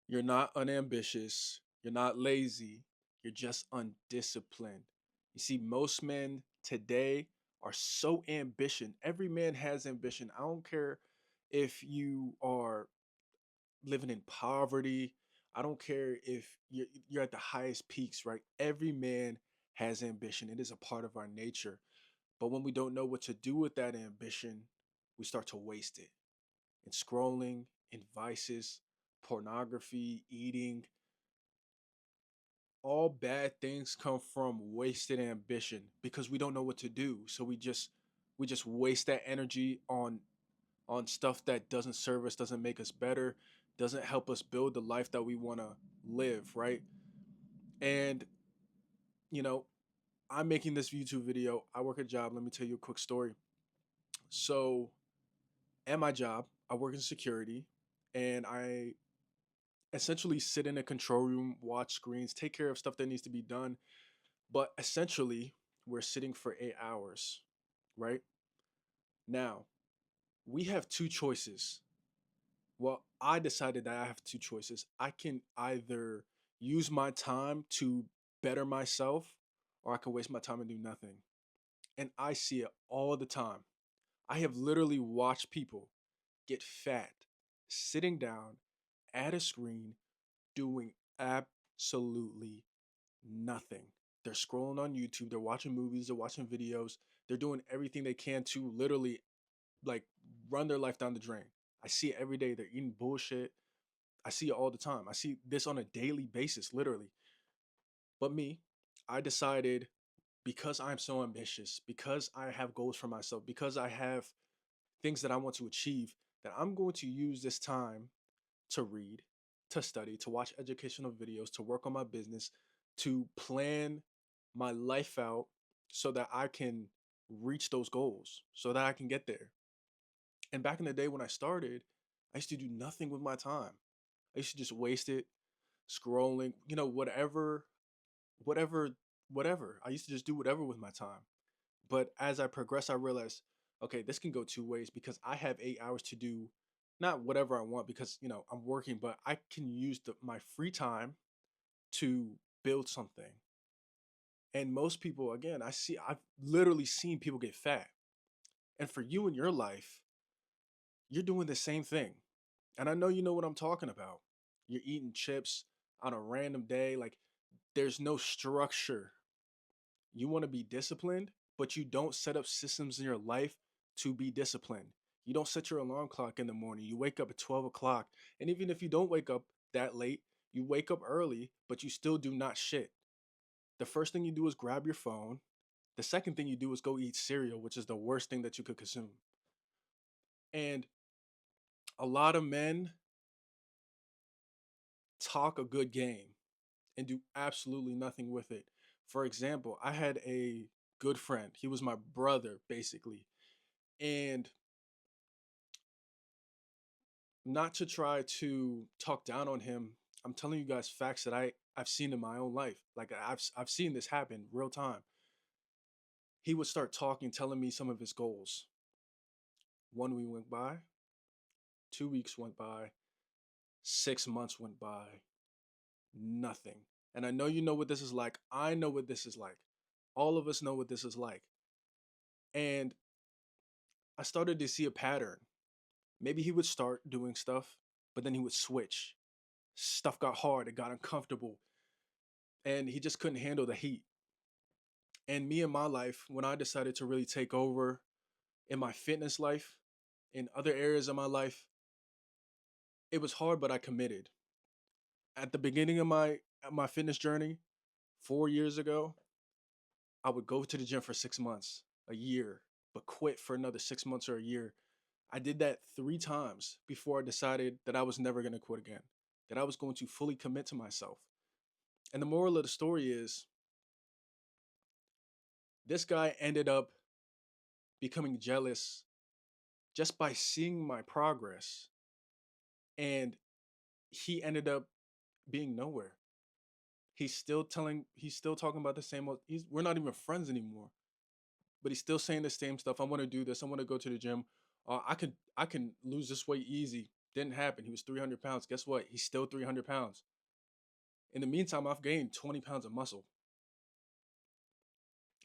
You're not unambitious. You're not lazy. You're just undisciplined. You see, most men today are so ambition. Every man has ambition. I don't care if you are living in poverty. I don't care if you're at the highest peaks, right? Every man has ambition. It is a part of our nature. But when we don't know what to do with that ambition, we start to waste it in scrolling, in vices, pornography, eating. All bad things come from wasted ambition because we don't know what to do. So we just waste that energy on stuff that doesn't serve us, doesn't make us better, doesn't help us build the life that we want to live, right? And you know, I'm making this YouTube video. I work a job. Let me tell you a quick story. So, at my job, I work in security and I essentially sit in a control room, watch screens, take care of stuff that needs to be done. But essentially, we're sitting for 8 hours, right? Now, we have two choices. Well, I decided that I have two choices. I can either use my time to better myself, or I can waste my time and do nothing. And I see it all the time. I have literally watched people get fat sitting down at a screen doing absolutely nothing. They're scrolling on YouTube, they're watching movies, they're watching videos, they're doing everything they can to literally like run their life down the drain. I see it every day. They're eating bullshit. I see it all the time. I see this on a daily basis, literally. But me, I decided because I'm so ambitious, because I have goals for myself, because I have things that I want to achieve, that I'm going to use this time to read, to study, to watch educational videos, to work on my business, to plan my life out so that I can reach those goals, so that I can get there. And back in the day when I started, I used to do nothing with my time. I used to just waste it scrolling, whatever, whatever. I used to just do whatever with my time. But as I progressed, I realized, okay, this can go two ways because I have 8 hours to do not whatever I want because, I'm working, but I can use my free time to build something. And most people, again, I've literally seen people get fat. And for you in your life, you're doing the same thing. And I know you know what I'm talking about. You're eating chips on a random day. Like, there's no structure. You want to be disciplined, but you don't set up systems in your life to be disciplined. You don't set your alarm clock in the morning. You wake up at 12 o'clock. And even if you don't wake up that late, you wake up early, but you still do not shit. The first thing you do is grab your phone. The second thing you do is go eat cereal, which is the worst thing that you could consume. And a lot of men talk a good game and do absolutely nothing with it. For example, I had a good friend. He was my brother, basically. And not to try to talk down on him, I'm telling you guys facts that I've seen in my own life. Like I've seen this happen real time. He would start talking, telling me some of his goals. 1 week went by, 2 weeks went by, 6 months went by, nothing. And I know you know what this is like. I know what this is like. All of us know what this is like. And I started to see a pattern. Maybe he would start doing stuff, but then he would switch. Stuff got hard, it got uncomfortable, and he just couldn't handle the heat. And me in my life, when I decided to really take over in my fitness life, in other areas of my life, it was hard, but I committed. At the beginning of my fitness journey, 4 years ago, I would go to the gym for 6 months, a year, but quit for another 6 months or a year. I did that 3 times before I decided that I was never going to quit again, that I was going to fully commit to myself. And the moral of the story is this guy ended up becoming jealous just by seeing my progress. And he ended up being nowhere. He's still talking about the same old, we're not even friends anymore. But he's still saying the same stuff. I want to do this. I want to go to the gym. I can lose this weight easy. Didn't happen. He was 300 pounds. Guess what? He's still 300 pounds. In the meantime, I've gained 20 pounds of muscle.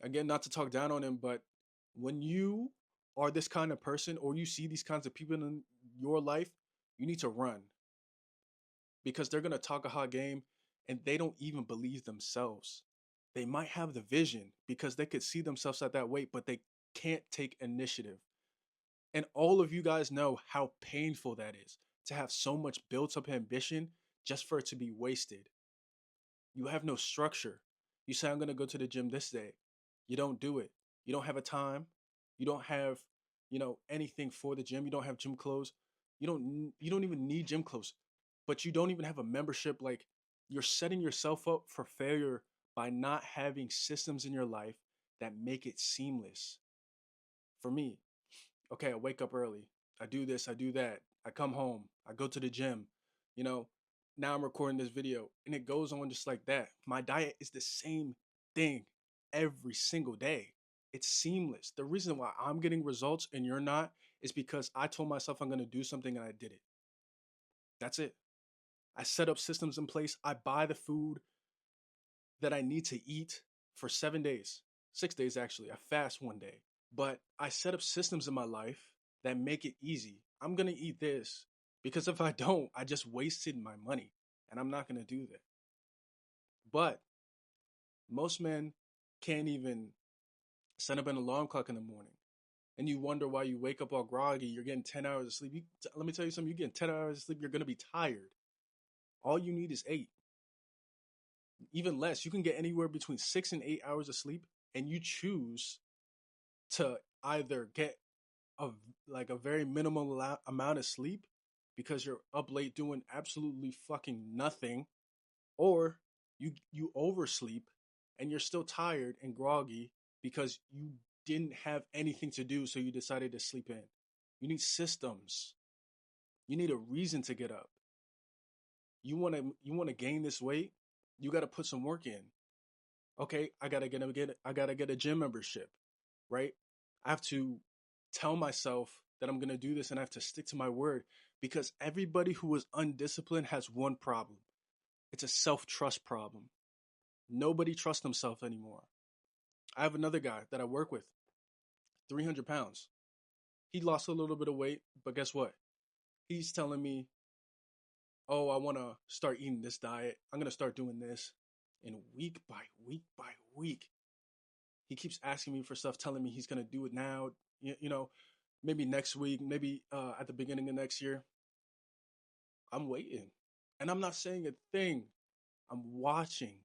Again, not to talk down on him, but when you are this kind of person or you see these kinds of people in your life, you need to run because they're going to talk a hot game and they don't even believe themselves. They might have the vision because they could see themselves at that weight, but they can't take initiative. And all of you guys know how painful that is to have so much built up ambition just for it to be wasted. You have no structure. You say, I'm going to go to the gym this day. You don't do it. You don't have a time. You don't have, anything for the gym. You don't have gym clothes. You don't even need gym clothes, but you don't even have a membership. Like, you're setting yourself up for failure by not having systems in your life that make it seamless. For me, okay, I wake up early. I do this, I do that. I come home, I go to the gym. You know, now I'm recording this video and it goes on just like that. My diet is the same thing every single day. It's seamless. The reason why I'm getting results and you're not is because I told myself I'm going to do something and I did it. That's it. I set up systems in place. I buy the food that I need to eat for 7 days, 6 days actually. I fast one day. But I set up systems in my life that make it easy. I'm going to eat this because if I don't, I just wasted my money and I'm not going to do that. But most men can't even set up an alarm clock in the morning. And you wonder why you wake up all groggy. You're getting 10 hours of sleep. Let me tell you something. You're getting 10 hours of sleep. You're going to be tired. All you need is 8. Even less. You can get anywhere between 6 and 8 hours of sleep. And you choose to either get a very minimal amount of sleep because you're up late doing absolutely fucking nothing, or you oversleep and you're still tired and groggy because you didn't have anything to do, so you decided to sleep in. You need systems. You need a reason to get up. You want to gain this weight, you got to put some work in. Okay, I got to get a gym membership, right? I have to tell myself that I'm going to do this and I have to stick to my word because everybody who is undisciplined has one problem. It's a self-trust problem. Nobody trusts themselves anymore. I have another guy that I work with, 300 pounds. He lost a little bit of weight, but guess what? He's telling me, oh, I want to start eating this diet. I'm going to start doing this. And week by week by week, he keeps asking me for stuff, telling me he's going to do it now, maybe next week, maybe at the beginning of next year. I'm waiting. And I'm not saying a thing. I'm watching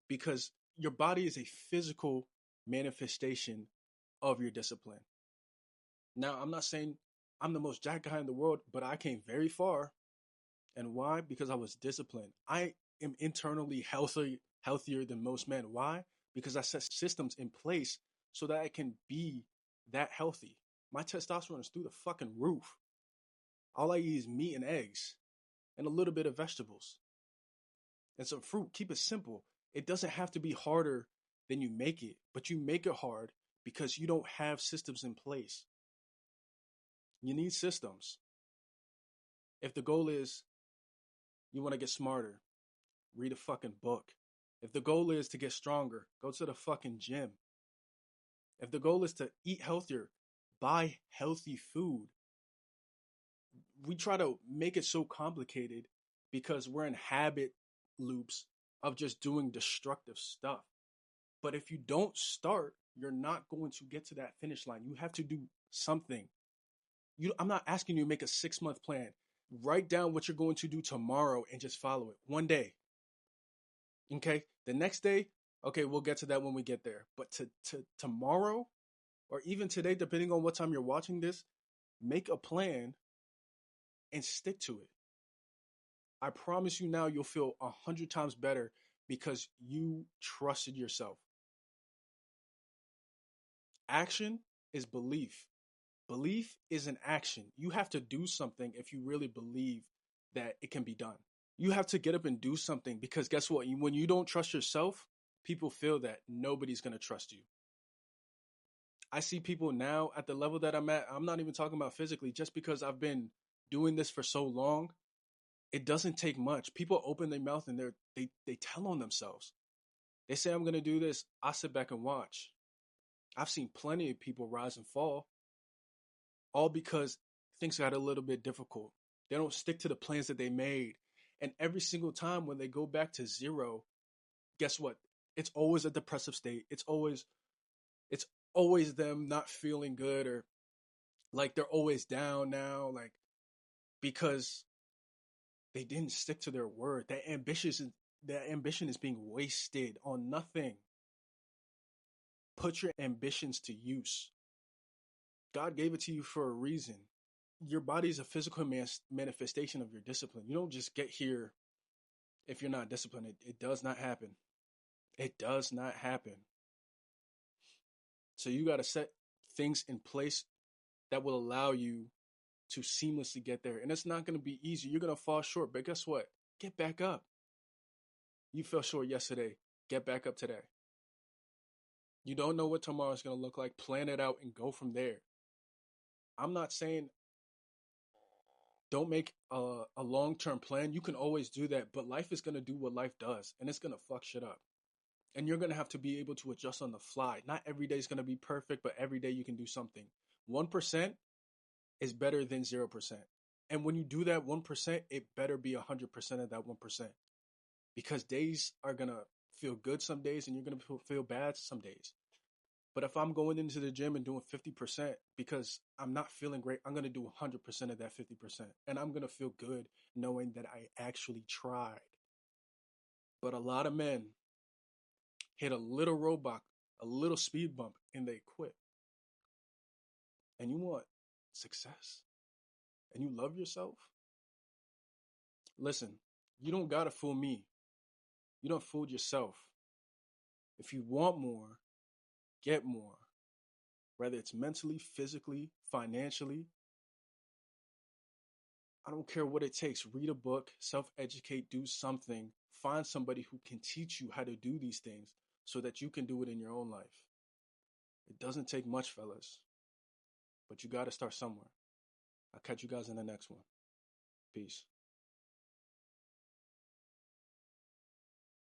because your body is a physical manifestation of your discipline. Now, I'm not saying I'm the most jacked guy in the world, but I came very far. And why? Because I was disciplined. I am internally healthier than most men. Why? Because I set systems in place so that I can be that healthy. My testosterone is through the fucking roof. All I eat is meat and eggs and a little bit of vegetables and some fruit. Keep it simple. It doesn't have to be harder than you make it, but you make it hard because you don't have systems in place. You need systems. If the goal is you want to get smarter, read a fucking book. If the goal is to get stronger, go to the fucking gym. If the goal is to eat healthier, buy healthy food. We try to make it so complicated because we're in habit loops of just doing destructive stuff. But if you don't start, you're not going to get to that finish line. You have to do something. I'm not asking you to make a 6-month plan. Write down what you're going to do tomorrow and just follow it. One day. Okay? The next day, okay, we'll get to that when we get there. But to tomorrow or even today, depending on what time you're watching this, make a plan and stick to it. I promise you now you'll feel 100 times better because you trusted yourself. Action is belief. Belief is an action. You have to do something if you really believe that it can be done. You have to get up and do something because guess what? When you don't trust yourself, people feel that nobody's going to trust you. I see people now at the level that I'm at. I'm not even talking about physically, just because I've been doing this for so long, it doesn't take much. People open their mouth and they tell on themselves. They say, I'm gonna do this. I sit back and watch. I've seen plenty of people rise and fall, all because things got a little bit difficult. They don't stick to the plans that they made. And every single time when they go back to zero, guess what? It's always a depressive state. It's always them not feeling good, or like they're always down now, like because they didn't stick to their word. That ambition is being wasted on nothing. Put your ambitions to use. God gave it to you for a reason. Your body is a physical manifestation of your discipline. You don't just get here if you're not disciplined. It does not happen. It does not happen. So you got to set things in place that will allow you to seamlessly get there. And it's not going to be easy. You're going to fall short, but guess what? Get back up. You fell short yesterday. Get back up today. You don't know what tomorrow is going to look like. Plan it out and go from there. I'm not saying don't make a long term plan. You can always do that, but life is going to do what life does, and it's going to fuck shit up. And you're going to have to be able to adjust on the fly. Not every day is going to be perfect, but every day you can do something. 1% is better than 0%. And when you do that 1%, it better be 100% of that 1%. Because days are going to feel good some days and you're going to feel bad some days. But if I'm going into the gym and doing 50% because I'm not feeling great, I'm going to do 100% of that 50%. And I'm going to feel good knowing that I actually tried. But a lot of men hit a little roadblock, a little speed bump, and they quit. And you want success and you love yourself? Listen, you don't got to fool me. You don't fool yourself. If you want more, get more. Whether it's mentally, physically, financially, I don't care what it takes. Read a book, self educate, do something. Find somebody who can teach you how to do these things so that you can do it in your own life. It doesn't take much, fellas, but you got to start somewhere. I'll catch you guys in the next one. Peace.